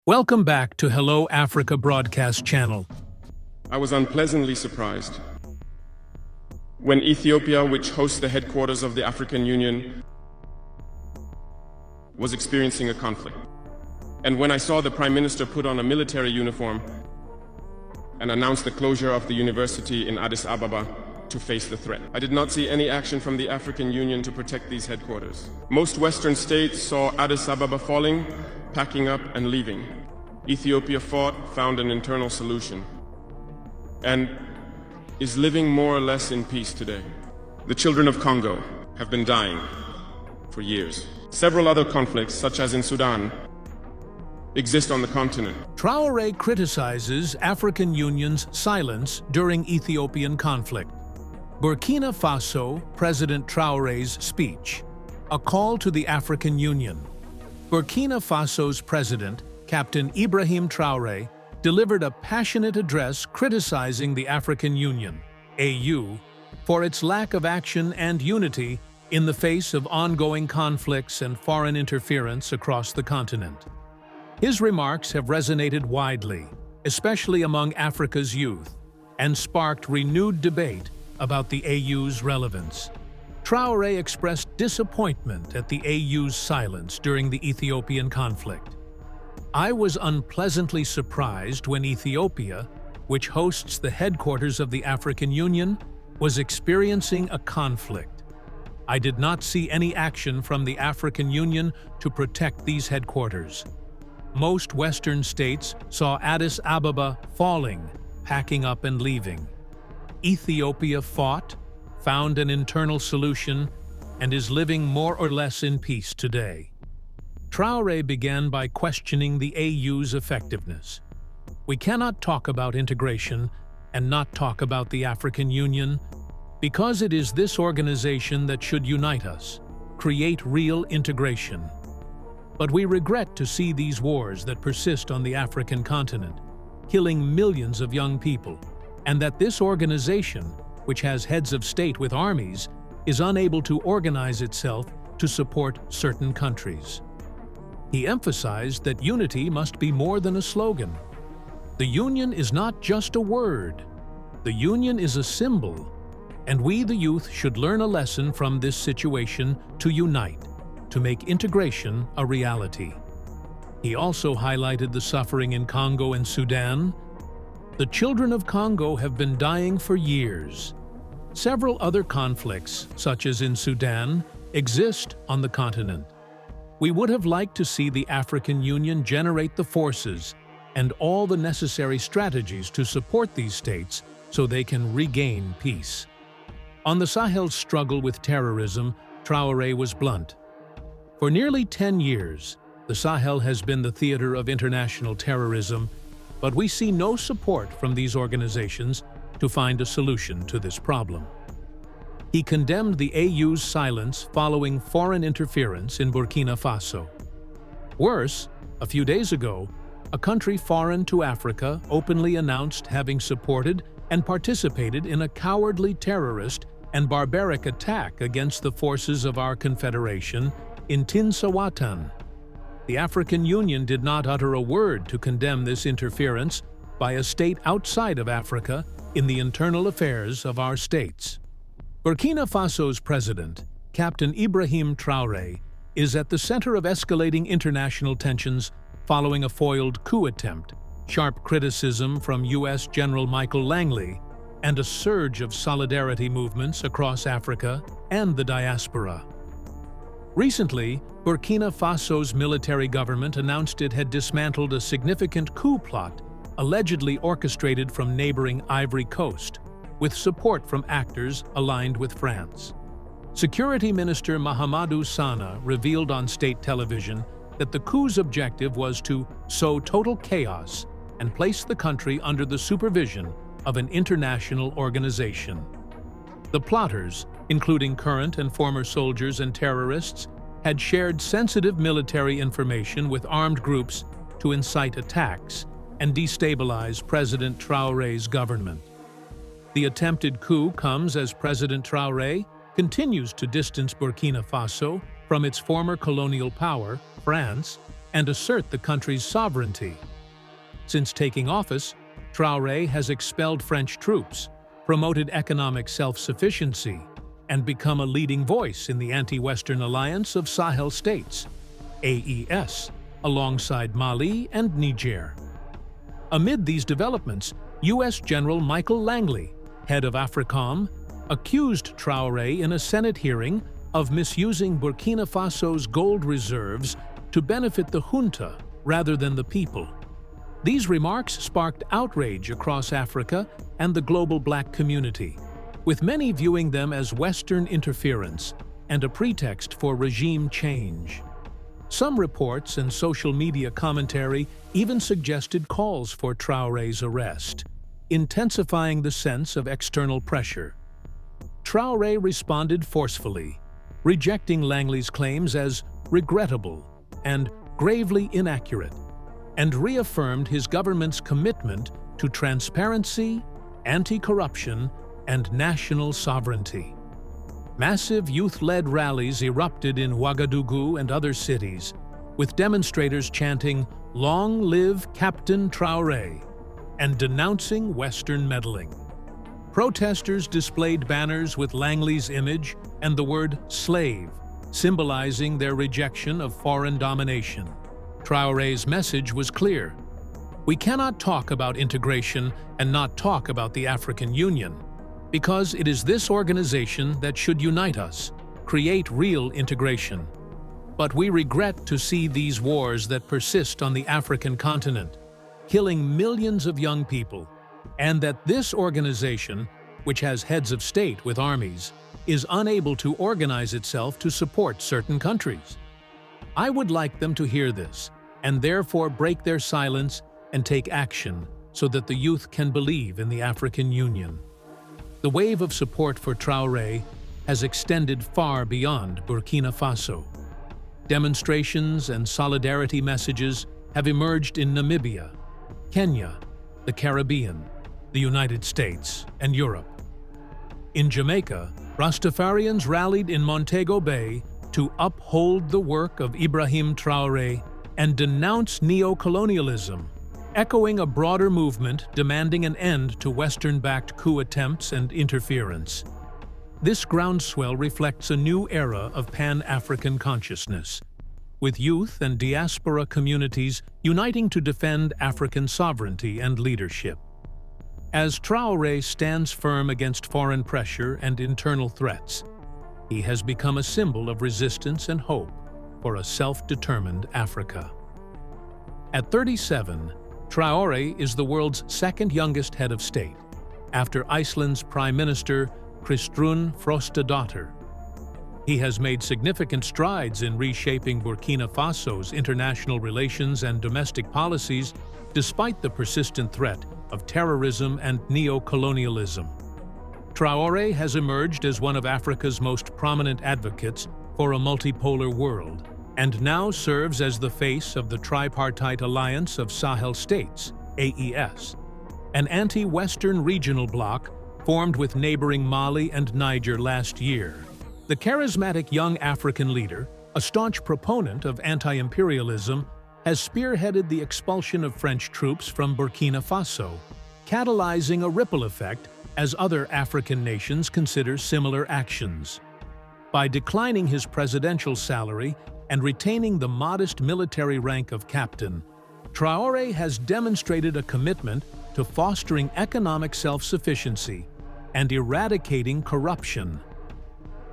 Welcome back to Hello Africa broadcast channel. I was unpleasantly surprised when Ethiopia, which hosts the headquarters of the African Union, was experiencing a conflict. And when I saw the Prime Minister put on a military uniform and announce the closure of the university in Addis Ababa to face the threat. I did not see any action from the African Union to protect these headquarters. Most Western states saw Addis Ababa falling, packing up and leaving. Ethiopia fought, found an internal solution, and is living more or less in peace today. The children of Congo have been dying for years. Several other conflicts, such as in Sudan, exist on the continent. Traoré criticizes African Union's silence during Ethiopian conflict. Burkina Faso, President Traoré's speech. A call to the African Union. Burkina Faso's president, Captain Ibrahim Traore, delivered a passionate address criticizing the African Union, AU, for its lack of action and unity in the face of ongoing conflicts and foreign interference across the continent. His remarks have resonated widely, especially among Africa's youth, and sparked renewed debate about the AU's relevance. Traoré expressed disappointment at the AU's silence during the Ethiopian conflict. I was unpleasantly surprised when Ethiopia, which hosts the headquarters of the African Union, was experiencing a conflict. I did not see any action from the African Union to protect these headquarters. Most Western states saw Addis Ababa falling, packing up and leaving. Ethiopia fought, found an internal solution, and is living more or less in peace today. Traoré began by questioning the AU's effectiveness. We cannot talk about integration and not talk about the African Union, because it is this organization that should unite us, create real integration. But we regret to see these wars that persist on the African continent, killing millions of young people, and that this organization, which has heads of state with armies, is unable to organize itself to support certain countries. He emphasized that unity must be more than a slogan. The Union is not just a word. The Union is a symbol, and we, the youth, should learn a lesson from this situation to unite, to make integration a reality. He also highlighted the suffering in Congo and Sudan. The children of Congo have been dying for years. Several other conflicts, such as in Sudan, exist on the continent. We would have liked to see the African Union generate the forces and all the necessary strategies to support these states so they can regain peace. On the Sahel's struggle with terrorism, Traoré was blunt. For nearly 10 years, the Sahel has been the theater of international terrorism, but we see no support from these organizations to find a solution to this problem. He condemned the AU's silence following foreign interference in Burkina Faso. Worse, a few days ago, a country foreign to Africa openly announced having supported and participated in a cowardly terrorist and barbaric attack against the forces of our confederation in Tinsawatan. The African Union did not utter a word to condemn this interference by a state outside of Africa in the internal affairs of our states. Burkina Faso's president, Captain Ibrahim Traore, is at the center of escalating international tensions following a foiled coup attempt, sharp criticism from U.S. General Michael Langley, and a surge of solidarity movements across Africa and the diaspora. Recently, Burkina Faso's military government announced it had dismantled a significant coup plot allegedly orchestrated from neighboring Ivory Coast, with support from actors aligned with France. Security Minister Mahamadou Sana revealed on state television that the coup's objective was to sow total chaos and place the country under the supervision of an international organization. The plotters, including current and former soldiers and terrorists, had shared sensitive military information with armed groups to incite attacks and destabilize President Traoré's government. The attempted coup comes as President Traoré continues to distance Burkina Faso from its former colonial power, France, and assert the country's sovereignty. Since taking office, Traoré has expelled French troops, promoted economic self-sufficiency, and become a leading voice in the anti-Western alliance of Sahel states, AES, alongside Mali and Niger. Amid these developments, U.S. General Michael Langley, head of AFRICOM, accused Traoré in a Senate hearing of misusing Burkina Faso's gold reserves to benefit the junta rather than the people. These remarks sparked outrage across Africa and the global black community, with many viewing them as Western interference and a pretext for regime change. Some reports and social media commentary even suggested calls for Traoré's arrest, intensifying the sense of external pressure. Traoré responded forcefully, rejecting Langley's claims as regrettable and gravely inaccurate, and reaffirmed his government's commitment to transparency, anti-corruption, and national sovereignty. Massive youth-led rallies erupted in Ouagadougou and other cities, with demonstrators chanting "Long live Captain Traoré" and denouncing Western meddling. Protesters displayed banners with Langley's image and the word "slave," symbolizing their rejection of foreign domination. Traoré's message was clear: we cannot talk about integration and not talk about the African Union, because it is this organization that should unite us, create real integration. But we regret to see these wars that persist on the African continent, killing millions of young people, and that this organization, which has heads of state with armies, is unable to organize itself to support certain countries. I would like them to hear this, and therefore break their silence and take action so that the youth can believe in the African Union. The wave of support for Traoré has extended far beyond Burkina Faso. Demonstrations and solidarity messages have emerged in Namibia, Kenya, the Caribbean, the United States, and Europe. In Jamaica, Rastafarians rallied in Montego Bay to uphold the work of Ibrahim Traore and denounce neo-colonialism, echoing a broader movement demanding an end to Western-backed coup attempts and interference. This groundswell reflects a new era of Pan-African consciousness, with youth and diaspora communities uniting to defend African sovereignty and leadership. As Traoré stands firm against foreign pressure and internal threats, he has become a symbol of resistance and hope for a self-determined Africa. At 37, Traoré is the world's second youngest head of state, after Iceland's Prime Minister Kristrún Frostadóttir. He has made significant strides in reshaping Burkina Faso's international relations and domestic policies despite the persistent threat of terrorism and neo-colonialism. Traoré has emerged as one of Africa's most prominent advocates for a multipolar world, and now serves as the face of the Tripartite Alliance of Sahel States, AES, an anti-Western regional bloc formed with neighboring Mali and Niger last year. The charismatic young African leader, a staunch proponent of anti-imperialism, has spearheaded the expulsion of French troops from Burkina Faso, catalyzing a ripple effect as other African nations consider similar actions. By declining his presidential salary and retaining the modest military rank of captain, Traoré has demonstrated a commitment to fostering economic self-sufficiency and eradicating corruption.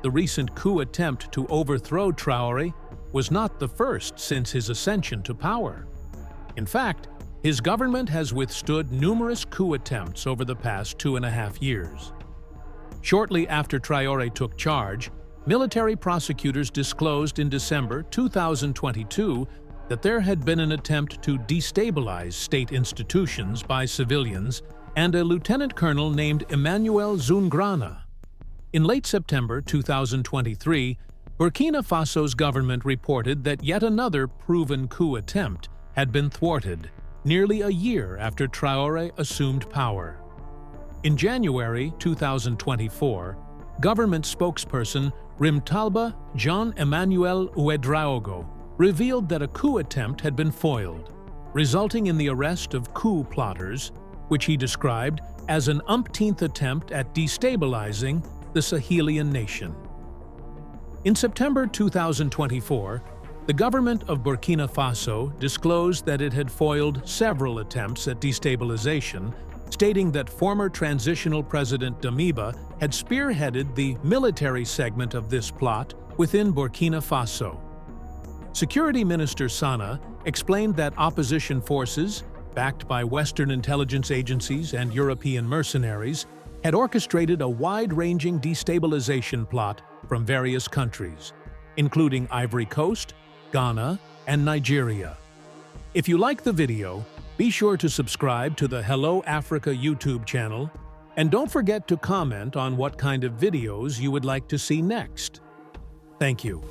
The recent coup attempt to overthrow Traoré was not the first since his ascension to power. In fact, his government has withstood numerous coup attempts over the past 2.5 years. Shortly after Traoré took charge, military prosecutors disclosed in December 2022 that there had been an attempt to destabilize state institutions by civilians and a lieutenant colonel named Emmanuel Zungrana. In late September 2023, Burkina Faso's government reported that yet another proven coup attempt had been thwarted, nearly a year after Traoré assumed power. In January 2024, government spokesperson Rimtalba Jean-Emmanuel Ouedraogo revealed that a coup attempt had been foiled, resulting in the arrest of coup plotters, which he described as an umpteenth attempt at destabilizing the Sahelian nation. In September 2024, the government of Burkina Faso disclosed that it had foiled several attempts at destabilization, stating that former transitional president Damiba had spearheaded the military segment of this plot within Burkina Faso. Security Minister Sana explained that opposition forces, backed by Western intelligence agencies and European mercenaries, had orchestrated a wide-ranging destabilization plot from various countries, including Ivory Coast, Ghana, and Nigeria. If you like the video, be sure to subscribe to the Hello Africa YouTube channel, and don't forget to comment on what kind of videos you would like to see next. Thank you.